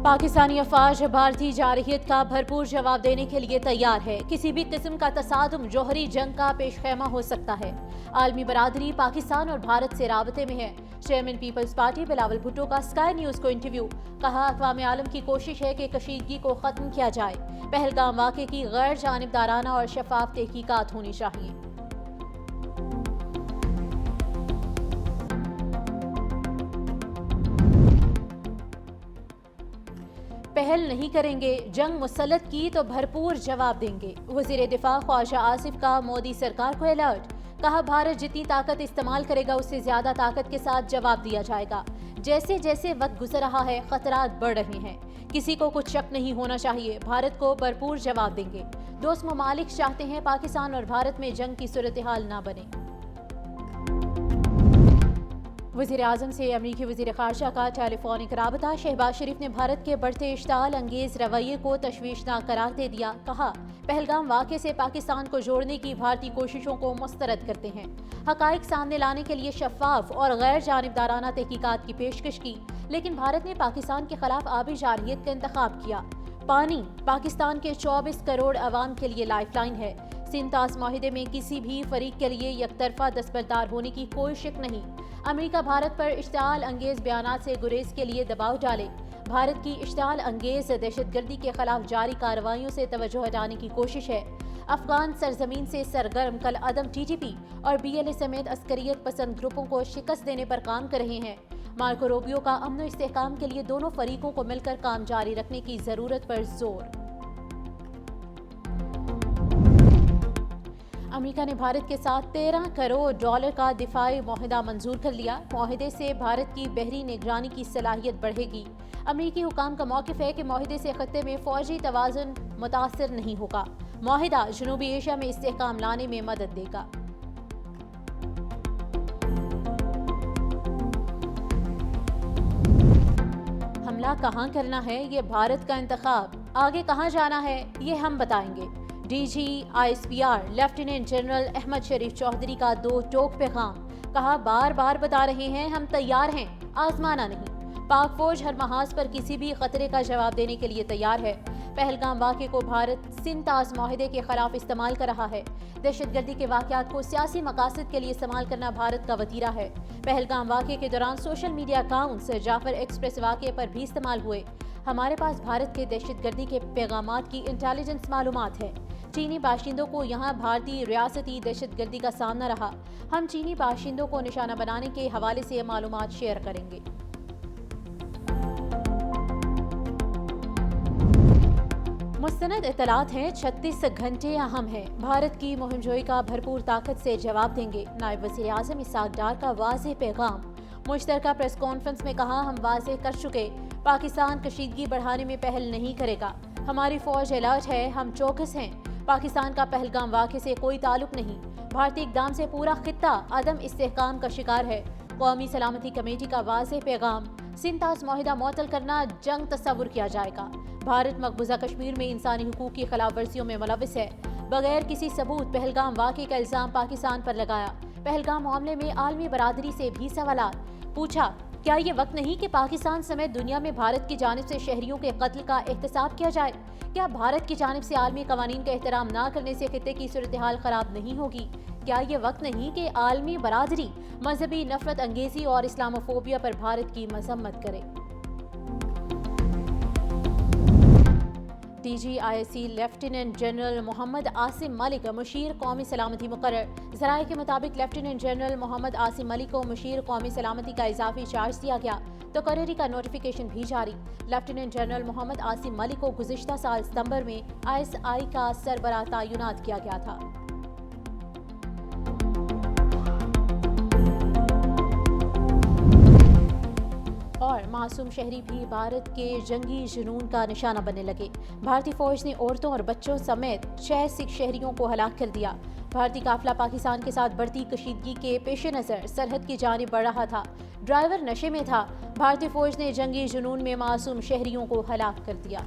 पाकिस्तानी अफवाज भारतीय जारहियत का भरपूर जवाब देने के लिए तैयार है। किसी भी किस्म का तसादुम जौहरी जंग का पेशखेमा हो सकता है। आलमी बरादरी पाकिस्तान और भारत से राबते में है। चेयरमैन पीपल्स पार्टी बिलावल भुट्टो का स्काई न्यूज को इंटरव्यू। कहा, अक़वाम आलम की कोशिश है कि कशीदगी को खत्म किया जाए। पहलगाम वाक़े की गैर जानिबदाराना और शफाफ तहकीकात होनी चाहिए। पहल नहीं करेंगे, जंग मुसल्लत की तो भरपूर जवाब देंगे। वज़ीर दिफा ख्वाजा आसिफ का मोदी सरकार को अलर्ट। कहा, भारत जितनी ताकत इस्तेमाल करेगा उससे ज्यादा ताकत के साथ जवाब दिया जाएगा। जैसे जैसे वक्त गुजर रहा है खतरात बढ़ रहे हैं। किसी को कुछ शक नहीं होना चाहिए, भारत को भरपूर जवाब देंगे। दोस्त ममालिक चाहते हैं पाकिस्तान और भारत में जंग की सूरत हाल ना बने। वज़ीर आज़म से अमरीकी वज़ीर ख़ारजा का टेलीफोनिक राबता। शहबाज शरीफ ने भारत के बढ़ते इश्ताल अंगेज रवैये को तशवीशनाक करार दे दिया। कहा, पहलगाम वाक़े से पाकिस्तान को जोड़ने की भारतीय कोशिशों को मुस्तरद करते हैं। हक़ाइक़ सामने लाने के लिए शफ़ाफ और गैर जानिबदाराना तहकीकात की पेशकश की, लेकिन भारत ने पाकिस्तान के खिलाफ आबी जारहियत का इंतखाब किया। पानी पाकिस्तान के 24 करोड़ अवाम के लिए लाइफलाइन है। सिंतास माहिदे में किसी भी फरीक के लिए यकतरफा दस्तबरदार होने की कोई शक नहीं। अमेरिका भारत पर इश्तिआल अंगेज बयानात से गुरेज के लिए दबाव डाले। भारत की इश्तिआल अंगेज दहशतगर्दी के खिलाफ जारी कार्रवाइयों से तवज्जो हटाने की कोशिश है। अफगान सरजमीन से सरगर्म कल अदम TTP और BLA समेत अस्करियत पसंद ग्रुपों को शिकस्त देने पर काम कर रहे हैं। मार्को रूबियो का अमन और इस्तेहकाम के लिए दोनों फरीकों को मिलकर काम जारी रखने की जरूरत पर जोर। अमेरिका ने भारत के साथ $13 करोड़ का दिफाई मुआहिदा मंजूर कर लिया। मुआहिदे से भारत की बहरी निगरानी की सलाहियत बढ़ेगी। अमेरिकी हुकाम का मौक़िफ़ है कि मुआहिदे से खत्ते में फ़ौजी तवाज़ुन मुतासर नहीं होगा। मुआहिदा जनूबी एशिया में इस्तेहकाम लाने में मदद देगा। हमला कहाँ करना है ये भारत का इंतखाब, आगे कहाँ जाना है ये हम बताएंगे। DG ISPR lieutenant general Ahmed Sharif Chaudhry का 2 टोक पैगाम। कहा, बार बार बता रहे हैं हम तैयार हैं, आजमाना नहीं। पाक फौज हर महाज पर किसी भी खतरे का जवाब देने के लिए तैयार है। पहलगाम वाक़े को भारत सिंतास माहिदे के खिलाफ इस्तेमाल कर रहा है। दहशतगर्दी के वाक़यात को सियासी मकासद के लिए इस्तेमाल करना भारत का वतीरा है। पहलगाम वाक़े के दौरान social media accounts Jaffar Express वाक़े पर भी इस्तेमाल हुए। हमारे पास भारत के दहशतगर्दी के पैगामात की इंटेलिजेंस मालूमात है। चीनी बाशिंदों को यहाँ भारतीय रियासती दहशतगर्दी का सामना रहा। हम चीनी बाशिंदों को निशाना बनाने के हवाले से मालूमात शेयर करेंगे। मुस्तनद इत्तलात हैं, 36 घंटे अहम हैं। भारत की मुहिमजोई का भरपूर ताकत से जवाब देंगे। नायब वज़ीर आज़म इसहाक डार का वाज़ेह पैगाम। मुश्तरका प्रेस कॉन्फ्रेंस में कहा, हम वाज़ेह कर चुके, पाकिस्तान कशीदगी बढ़ाने में पहल नहीं करेगा। हमारी फौज अलर्ट है, हम चौकस हैं। पाकिस्तान का पहलगाम वाक़े से कोई ताल्लुक नहीं। भारतीय इक़दाम से पूरा खित्ता अदम इस्तेहकाम का शिकार है। कौमी सलामती कमेटी का वाज़ेह पैगाम। सिंतास मुआहिदा मुअत्तल करना जंग तस्वुर किया जाएगा। भारत मकबूजा कश्मीर में इंसानी हुकूक की खिलाफ वर्जियों में मुलव्विस है। बगैर किसी सबूत पहलगाम वाक़े का इल्ज़ाम पाकिस्तान पर लगाया। पहलगाम मामले में आलमी बरादरी से भी सवालात पूछा। क्या ये वक्त नहीं कि पाकिस्तान समेत दुनिया में भारत की जानिब से शहरियों के कत्ल का एहतसाब किया जाए? क्या भारत की जानिब से आलमी कवानीन का एहतराम न करने से खित्ते की सूरत हाल खराब नहीं होगी? क्या ये वक्त नहीं कि आलमी बरादरी मजहबी नफरत अंगेजी और इस्लामोफोबिया पर भारत की मजम्मत करे? DG ISC lieutenant general Mohammad Asim Malik मुशीर कौमी सलामती मुकर्रर। ज़राए के मुताबिक लेफ्टिनेंट जनरल मोहम्मद आसिम मलिक को मुशीर कौमी सलामती का इजाफी चार्ज दिया गया। तकर्री का नोटिफिकेशन भी जारी। लेफ्टिनेंट जनरल मोहम्मद आसिम मलिक को गुज़िश्ता साल सितंबर में ISI का सरबराह तैनात किया गया था। और मासूम शहरी भी भारत के जंगी जुनून का निशाना बनने लगे। भारतीय फौज ने औरतों और बच्चों समेत 6 सिख शहरियों को हलाक कर दिया। भारतीय काफिला पाकिस्तान के साथ बढ़ती कशीदगी के पेश नज़र सरहद की जानिब बढ़ रहा था। ड्राइवर नशे में था। भारतीय फौज ने जंगी जुनून में मासूम शहरियों को हलाक कर दिया।